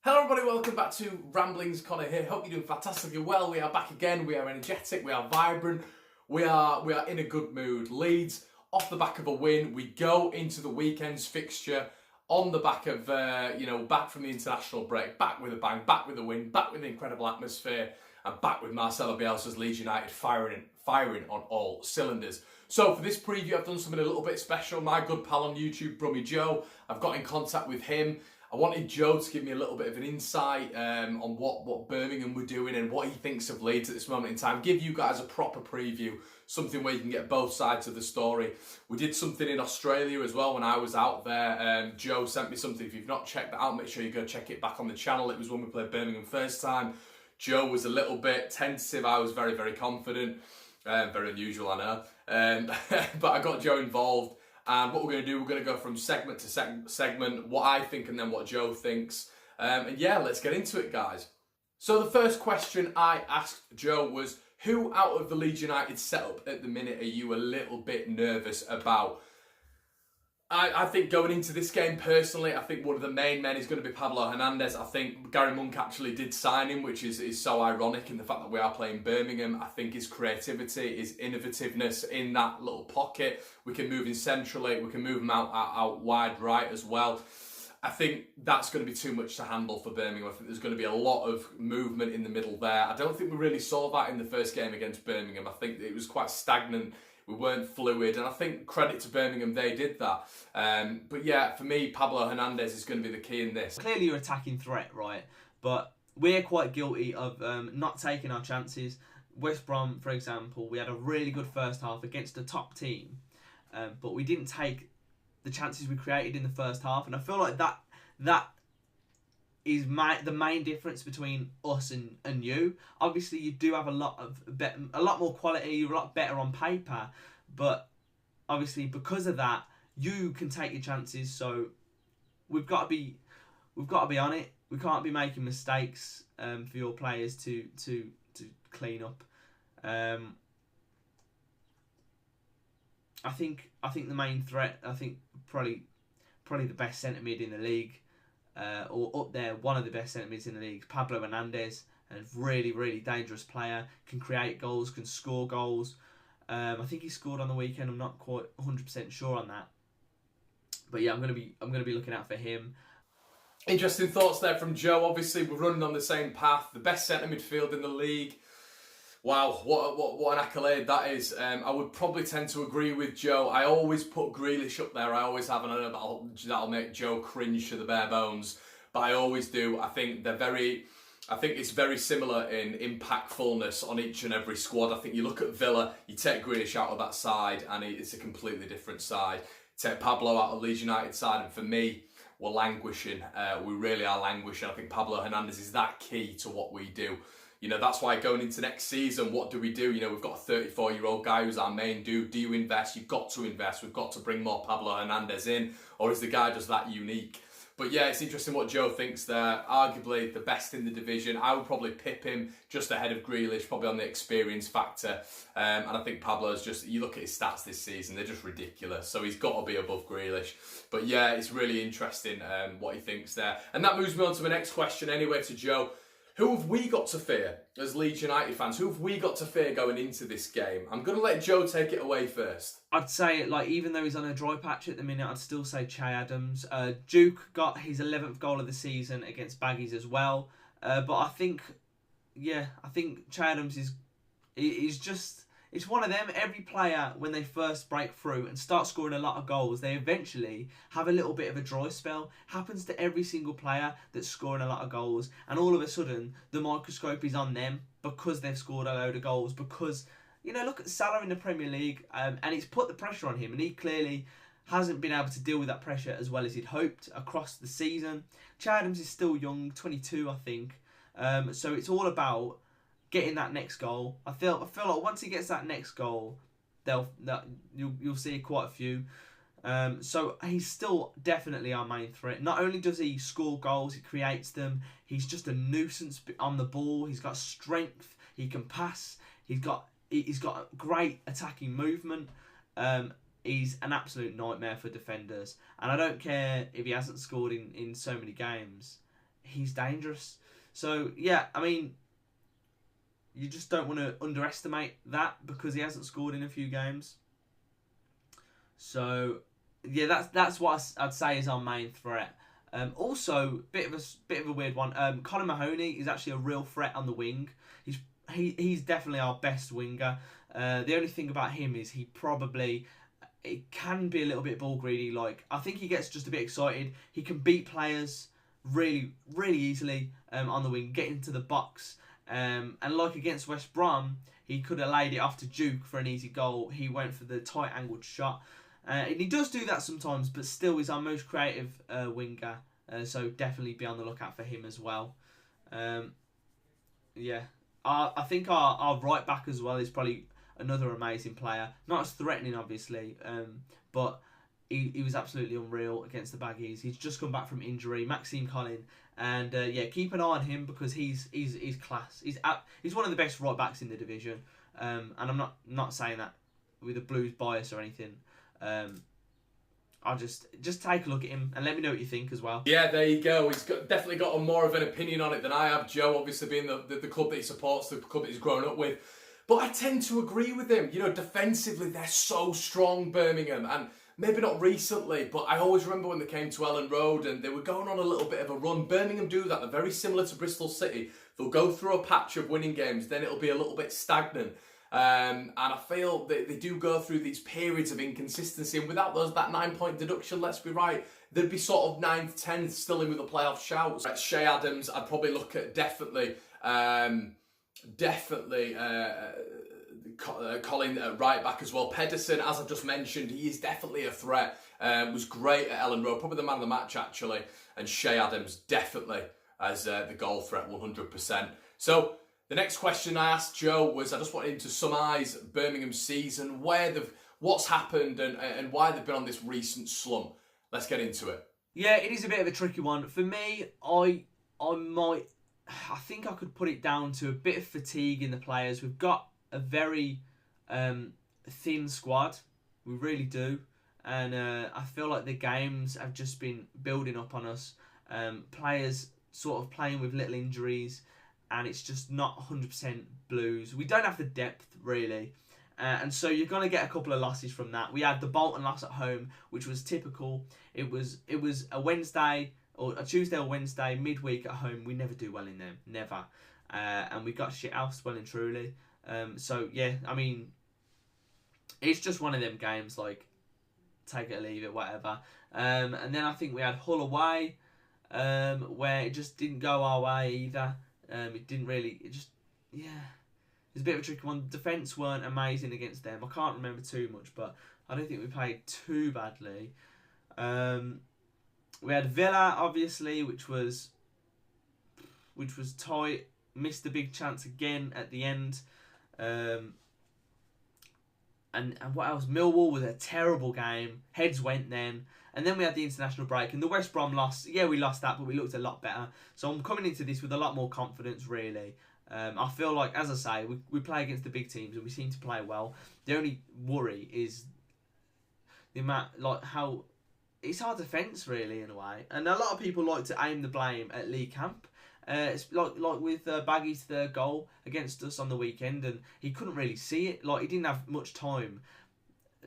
Hello everybody, welcome back to Ramblings. Conor here. Hope you're doing fantastically well. We are back again. We are energetic. We are vibrant. We are in a good mood. Leeds off the back of a win. We go into the weekend's fixture on the back of back from the international break, back with a bang, back with a win, back with an incredible atmosphere, and back with Marcelo Bielsa's Leeds United firing on all cylinders. So for this preview, I've done something a little bit special. My good pal on YouTube, Brummie Joe, I've got in contact with him. I wanted Joe to give me a little bit of an insight on what Birmingham were doing and what he thinks of Leeds at this moment in time. Give you guys a proper preview, something where you can get both sides of the story. We did something in Australia as well when I was out there. Joe sent me something. If you've not checked that out, make sure you go check it back on the channel. It was when we played Birmingham first time. Joe was a little bit tentative. I was very, very confident. Very unusual, I know. But I got Joe involved. And what we're going to do, we're going to go from segment to segment, what I think and then what Joe thinks. And yeah, let's get into it, guys. So the first question I asked Joe was, who out of the Leeds United setup at the minute are you a little bit nervous about? I think going into this game, personally, I think one of the main men is going to be Pablo Hernandez. I think Gary Monk actually did sign him, which is so ironic in the fact that we are playing Birmingham. I think his creativity, his innovativeness in that little pocket, we can move him centrally, we can move him out wide right as well. I think that's going to be too much to handle for Birmingham. I think there's going to be a lot of movement in the middle there. I don't think we really saw that in the first game against Birmingham. I think it was quite stagnant. We weren't fluid, and I think credit to Birmingham, they did that. But yeah, for me, Pablo Hernandez is going to be the key in this. Clearly your attacking threat, right? But we're quite guilty of not taking our chances. West Brom, for example, we had a really good first half against a top team, but we didn't take the chances we created in the first half, and I feel like that is the main difference between us and you. Obviously, you do have a lot more quality. You're a lot better on paper, but obviously because of that, you can take your chances. So we've got to be on it. We can't be making mistakes for your players to clean up. I think the main threat. I think probably the best centre mid in the league. Or up there, one of the best centre mids in the league, Pablo Hernandez, a really, really dangerous player, can create goals, can score goals. I think he scored on the weekend. I'm not quite 100% sure on that, but yeah, I'm gonna be looking out for him. Interesting thoughts there from Joe. Obviously, we're running on the same path. The best centre midfield in the league. Wow, what an accolade that is. I would probably tend to agree with Joe. I always put Grealish up there. I always have, and I know that'll make Joe cringe to the bare bones, but I always do. I think it's very similar in impactfulness on each and every squad. I think you look at Villa, you take Grealish out of that side, and it's a completely different side. Take Pablo out of Leeds United side, and for me, we're languishing. We really are languishing. I think Pablo Hernandez is that key to what we do. You know, that's why going into next season, what do we do? You know, we've got a 34-year-old guy who's our main dude. Do you invest? You've got to invest. We've got to bring more Pablo Hernandez in. Or is the guy just that unique? But yeah, it's interesting what Joe thinks there. Arguably the best in the division. I would probably pip him just ahead of Grealish, probably on the experience factor. And I think Pablo's just, you look at his stats this season, they're just ridiculous. So he's got to be above Grealish. But yeah, it's really interesting what he thinks there. And that moves me on to my next question anyway, to Joe. Who have we got to fear as Leeds United fans? Who have we got to fear going into this game? I'm going to let Joe take it away first. I'd say, even though he's on a dry patch at the minute, I'd still say Che Adams. Duke got his 11th goal of the season against Baggies as well. But I think Che Adams is just... It's one of them. Every player, when they first break through and start scoring a lot of goals, they eventually have a little bit of a dry spell. Happens to every single player that's scoring a lot of goals. And all of a sudden, the microscope is on them because they've scored a load of goals. Because, look at Salah in the Premier League, and it's put the pressure on him. And he clearly hasn't been able to deal with that pressure as well as he'd hoped across the season. Che Adams is still young, 22, I think. So it's all about getting that next goal. I feel like once he gets that next goal, you'll see quite a few. So he's still definitely our main threat. Not only does he score goals, he creates them. He's just a nuisance on the ball. He's got strength. He can pass. He's got great attacking movement. He's an absolute nightmare for defenders. And I don't care if he hasn't scored in so many games. he's dangerous. So yeah, I mean, you just don't want to underestimate that because he hasn't scored in a few games. So yeah, that's what I'd say is our main threat. Also, bit of a weird one. Conor Mahoney is actually a real threat on the wing. He's definitely our best winger. The only thing about him is it can be a little bit ball greedy. Like, I think he gets just a bit excited. He can beat players really, really easily on the wing, get into the box. And like against West Brom, he could have laid it off to Duke for an easy goal. He went for the tight angled shot. And he does do that sometimes, but still he's our most creative winger. So definitely be on the lookout for him as well. Yeah. I think our right back as well is probably another amazing player. Not as threatening, obviously, but he was absolutely unreal against the Baggies. He's just come back from injury, Maxime Collin, and yeah, keep an eye on him because he's class. He's one of the best right backs in the division, and I'm not saying that with a Blues bias or anything. I'll just take a look at him and let me know what you think as well. Yeah, there you go. He's definitely got more of an opinion on it than I have. Joe, obviously being the club that he supports, the club that he's grown up with. But I tend to agree with him. You know, defensively, they're so strong, Birmingham. And maybe not recently, but I always remember when they came to Ellen Road and they were going on a little bit of a run. Birmingham do that. They're very similar to Bristol City. They'll go through a patch of winning games, then it'll be a little bit stagnant. And I feel that they do go through these periods of inconsistency, and without that 9-point deduction, let's be right, they'd be sort of 9th, 10th, still in with the playoff shouts. Shay Adams, I'd probably look at definitely Colin at right back as well. Pedersen, as I've just mentioned, he is definitely a threat. Was great at Ellen Road, probably the man of the match actually. And Shay Adams definitely as the goal threat, 100%. So the next question I asked Joe was, I just wanted him to surmise Birmingham's season, what's happened and why they've been on this recent slump. Let's get into it. Yeah, it is a bit of a tricky one. For me, I think I could put it down to a bit of fatigue in the players. We've got a very thin squad. We really do. And I feel like the games have just been building up on us. Players sort of playing with little injuries. And it's just not 100% Blues. We don't have the depth, really. And so you're going to get a couple of losses from that. We had the Bolton loss at home, which was typical. It was a Wednesday, or a Tuesday or Wednesday, midweek at home. We never do well in them. Never. And we got shit housed well and truly. So, yeah, I mean, it's just one of them games, like, take it or leave it, whatever. And then I think we had Hull away, where it just didn't go our way either. It didn't really, it was a bit of a tricky one. Defence weren't amazing against them. I can't remember too much, but I don't think we played too badly. We had Villa, obviously, which was tight. Missed a big chance again at the end. And what else? Millwall was a terrible game. Heads went then. And then we had the international break. And the West Brom loss. Yeah, we lost that, but we looked a lot better. So I'm coming into this with a lot more confidence, really. I feel like, as I say, we play against the big teams and we seem to play well. The only worry is the amount, like, how it's our defence, really, in a way. And a lot of people like to aim the blame at Lee Camp. It's like with Baggy's third goal against us on the weekend, and he couldn't really see it. Like, he didn't have much time.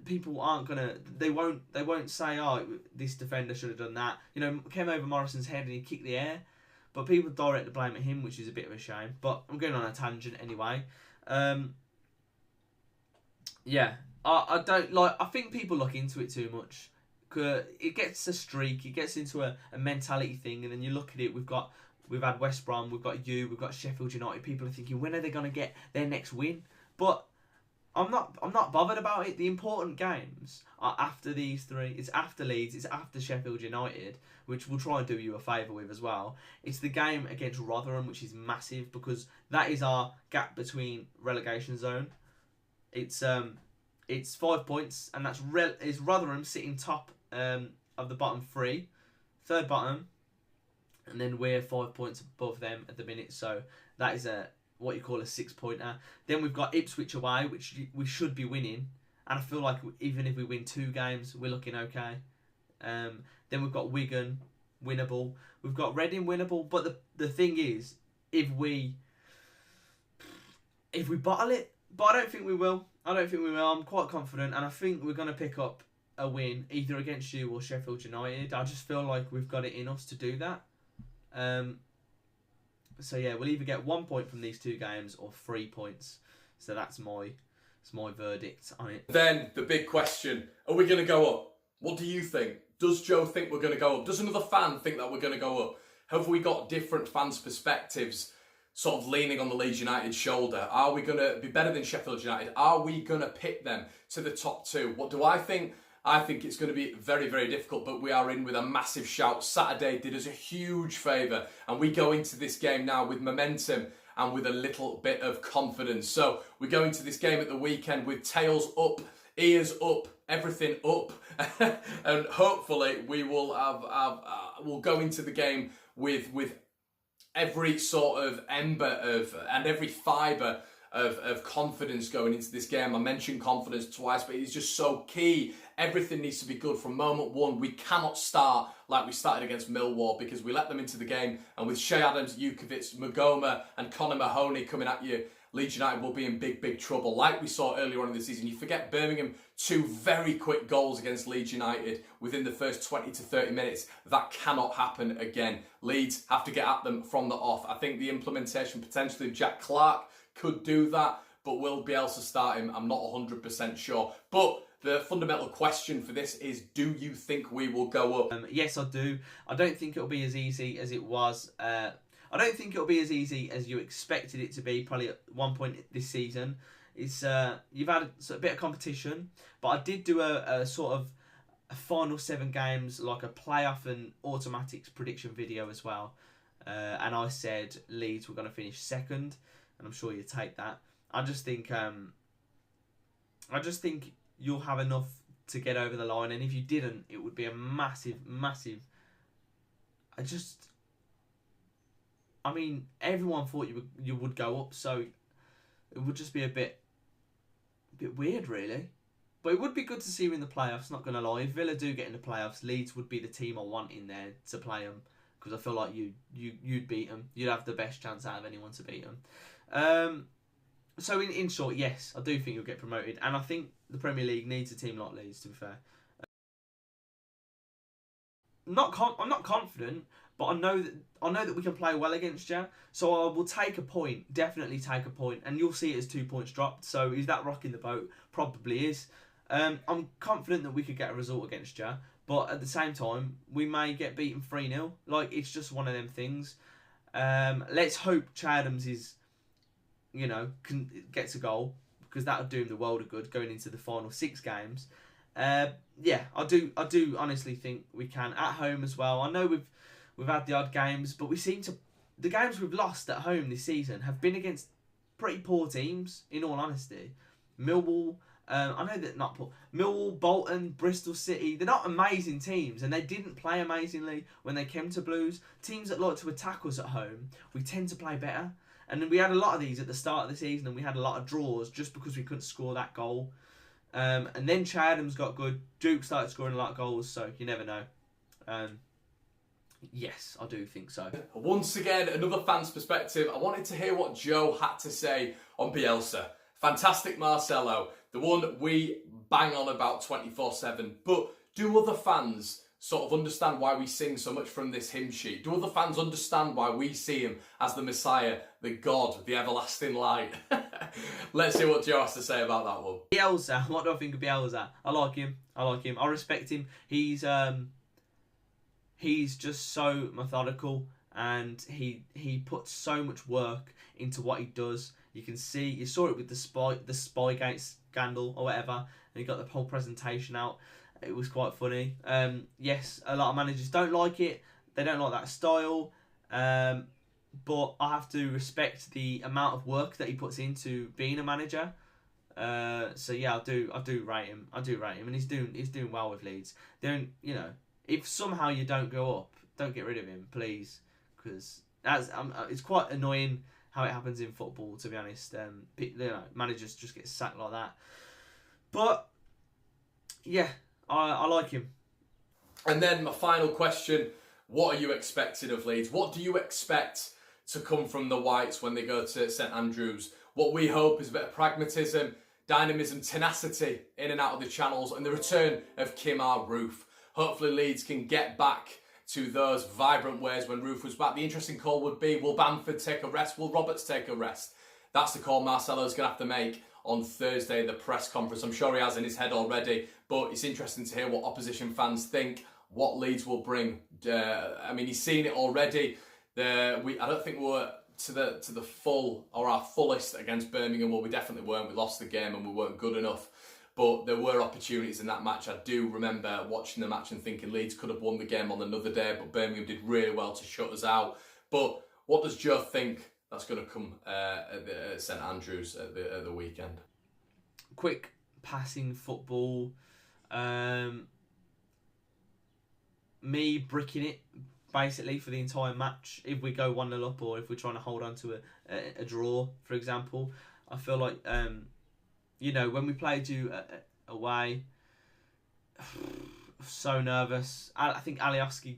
People aren't gonna. They won't say, "Oh, this defender should have done that." You know, came over Morrison's head and he kicked the air. But people direct the blame at him, which is a bit of a shame. But I'm going on a tangent anyway. Yeah, I don't like. I think people look into it too much. It gets a streak. It gets into a mentality thing, and then you look at it. We've had West Brom. We've got Sheffield United. People are thinking, when are they going to get their next win? But I'm not bothered about it. The important games are after these three. It's after Leeds. It's after Sheffield United, which we'll try and do you a favour with as well. It's the game against Rotherham, which is massive because that is our gap between relegation zone. It's 5 points, and is Rotherham sitting top of the bottom three, third bottom, and then we're 5 points above them at the minute. So that is what you call a 6-pointer. Then we've got Ipswich away, which we should be winning. And I feel like even if we win 2 games, we're looking okay. Then we've got Wigan, winnable. We've got Reading winnable. But the thing is, if we bottle it, but I don't think we will. I'm quite confident, and I think we're going to pick up a win either against you or Sheffield United. I just feel like we've got it in us to do that. So yeah, we'll either get 1 point from these 2 games or 3 points. So that's my verdict on it. Then the big question: are we going to go up? What do you think? Does Joe think we're going to go up? Does another fan think that we're going to go up? Have we got different fans' perspectives, sort of leaning on the Leeds United shoulder? Are we going to be better than Sheffield United? Are we going to pick them to the top 2? What do I think? I think it's going to be very, very difficult, but we are in with a massive shout. Saturday did us a huge favour, and we go into this game now with momentum and with a little bit of confidence. So we go into this game at the weekend with tails up, ears up, everything up, and hopefully we will we'll go into the game with every sort of ember of and every fibre of confidence going into this game. I mentioned confidence twice, but it's just so key. Everything needs to be good from moment one. We cannot start like we started against Millwall, because we let them into the game, and with Shea Adams, Jukovic, Magoma and Conor Mahoney coming at you, Leeds United will be in big, big trouble. Like we saw earlier on in the season, you forget Birmingham, 2 very quick goals against Leeds United within the first 20 to 30 minutes. That cannot happen again. Leeds have to get at them from the off. I think the implementation potentially of Jack Clark could do that, but will Bielsa start him? I'm not 100% sure. But the fundamental question for this is, do you think we will go up? Yes, I do. I don't think it'll be as easy as it was. I don't think it'll be as easy as you expected it to be, probably at one point this season. It's you've had a bit of competition, but I did do a sort of a final 7 games, like a playoff and automatics prediction video as well. And I said Leeds were going to finish 2nd, and I'm sure you take that. I just think you'll have enough to get over the line, and if you didn't, it would be a massive. I mean, everyone thought you would go up, so it would just be a bit weird, really. But it would be good to see you in the playoffs, not going to lie. If Villa do get in the playoffs, Leeds would be the team I want in there to play them, because I feel like you'd beat them. You'd have the best chance out of anyone to beat them. So in short, yes, I do think you'll get promoted, and I think the Premier League needs a team like Leeds, to be fair. I'm not confident, but I know that we can play well against you. So I will take a point, definitely take a point, and you'll see it as 2 points dropped. So is that rocking the boat? Probably is. I'm confident that we could get a result against you, but at the same time, we may get beaten 3-0. Like, it's just one of them things. Let's hope Shea Adams gets a goal, because that would do him the world of good going into the final 6 games. Yeah, I do honestly think we can at home as well. I know we've had the odd games, but the games we've lost at home this season have been against pretty poor teams, in all honesty. Millwall, I know that not poor. Millwall, Bolton, Bristol City, they're not amazing teams, and they didn't play amazingly when they came to Blues. Teams that like to attack us at home, we tend to play better. And we had a lot of these at the start of the season, and we had a lot of draws just because we couldn't score that goal. And then Shea Adams got good. Duke started scoring a lot of goals, so you never know. Yes, I do think so. Once again, another fan's perspective. I wanted to hear what Joe had to say on Bielsa. Fantastic Marcelo, the one we bang on about 24/7. But do other fans sort of understand why we sing so much from this hymn sheet? Do other fans understand why we see him as the Messiah, the God, the everlasting light? Let's see what Joe has to say about that one. Bielsa, what do I think of Bielsa? I like him. I respect him. He's just so methodical, and he puts so much work into what he does. You saw it with the Spygate scandal or whatever, and he got the whole presentation out. It was quite funny. Yes, a lot of managers don't like it. They don't like that style. But I have to respect the amount of work that he puts into being a manager. So yeah, I do rate him. And he's doing well with Leeds. If somehow you don't go up, don't get rid of him, please, because it's quite annoying how it happens in football, to be honest. Managers just get sacked like that. But yeah, I like him. And then my final question What are you expecting of Leeds? What do you expect to come from the Whites when they go to St Andrews? What we hope is a bit of pragmatism, dynamism, tenacity in and out of the channels, and the return of Kim R. Roof. Hopefully Leeds can get back to those vibrant ways when Roof was back. The interesting call would be, will Bamford take a rest? Will Roberts take a rest? That's the call Marcelo's going to have to make on Thursday at the press conference. I'm sure he has in his head already, but it's interesting to hear what opposition fans think, what Leeds will bring. I mean, he's seen it already. I don't think we're to the full or our fullest against Birmingham. Well, we definitely weren't. We lost the game and we weren't good enough. But there were opportunities in that match. I do remember watching the match and thinking Leeds could have won the game on another day, but Birmingham did really well to shut us out. But what does Joe think that's going to come at St Andrews at the weekend? Quick passing football. Me bricking it basically for the entire match. If we go 1-0 up, or if we're trying to hold on to a draw, for example, I feel like when we played you away, so nervous. I think Alioski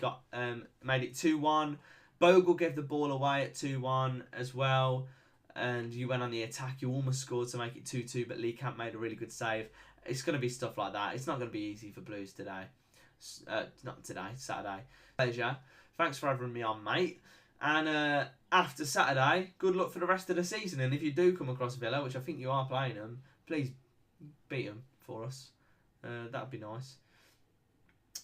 made it 2-1. Bogle gave the ball away at 2-1 as well, and you went on the attack. You almost scored to make it 2-2, but Lee Camp made a really good save. It's going to be stuff like that. It's not going to be easy for Blues today. Not today, Saturday. Pleasure. Thanks for having me on, mate. And after Saturday, good luck for the rest of the season. And if you do come across Villa, which I think you are playing them, please beat them for us. That'd be nice.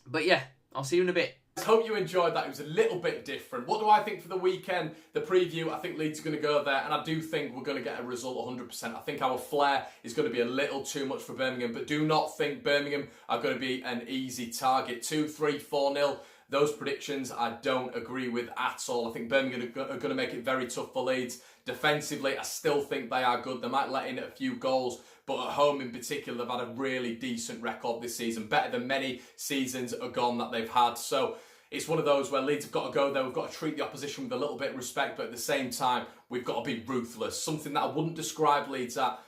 But yeah, I'll see you in a bit. I hope you enjoyed that. It was a little bit different. What do I think for the weekend? The preview, I think Leeds are going to go there, and I do think we're going to get a result 100%. I think our flair is going to be a little too much for Birmingham, but do not think Birmingham are going to be an easy target. 2-3, 4-0. Those predictions I don't agree with at all. I think Birmingham are going to make it very tough for Leeds. Defensively, I still think they are good. They might let in a few goals, but at home in particular, they've had a really decent record this season. Better than many seasons gone that they've had. So it's one of those where Leeds have got to go there. We've got to treat the opposition with a little bit of respect, but at the same time, we've got to be ruthless. Something that I wouldn't describe Leeds at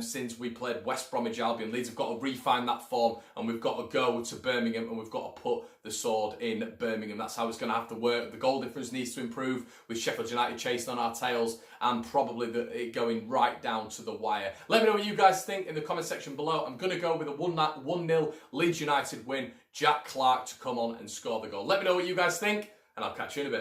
since we played West Bromwich Albion. Leeds have got to refine that form, and we've got to go to Birmingham, and we've got to put the sword in Birmingham. That's how it's going to have to work. The goal difference needs to improve, with Sheffield United chasing on our tails, and probably it going right down to the wire. Let me know what you guys think in the comment section below. I'm going to go with a 1-0 Leeds United win. Jack Clark to come on and score the goal. Let me know what you guys think, and I'll catch you in a bit.